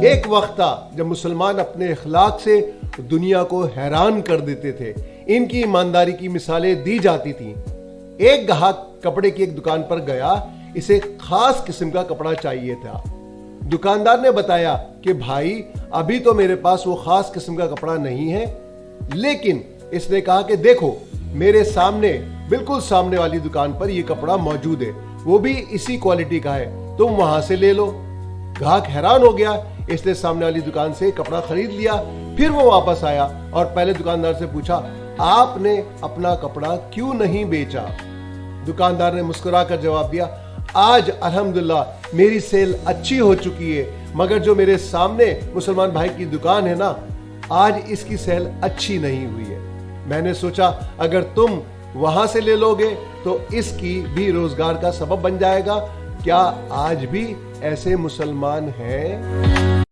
एक वक्त था जब मुसलमान अपने इखलाक से दुनिया को हैरान कर देते थे। इनकी ईमानदारी की मिसालें दी जाती थीं। एक ग्राहक कपड़े की एक दुकान पर गया। इसे खास किस्म का कपड़ा चाहिए था। दुकानदार ने बताया कि भाई अभी तो मेरे पास वो खास किस्म का कपड़ा नहीं है, लेकिन इसने कहा कि देखो मेरे सामने, बिल्कुल सामने वाली दुकान पर ये कपड़ा मौजूद है, वो भी इसी क्वालिटी का है, तुम वहां से ले लो। ग्राहक हैरान हो गया। इसने सामने वाली दुकान से कपड़ा खरीद लिया। फिर वो वापस आया और पहले दुकानदार से पूछा, आपने अपना कपड़ा क्यों नहीं बेचा? दुकानदार ने मुस्कुरा कर जवाब दिया, आज अल्हम्दुलिल्लाह मेरी सेल अच्छी हो चुकी है, मगर जो मेरे सामने मुसलमान भाई की दुकान है ना, आज इसकी सेल अच्छी नहीं हुई है। मैंने सोचा अगर तुम वहां से ले लोगे तो इसकी भी रोजगार का सबब बन जाएगा। क्या आज भी ऐसे मुसलमान हैं?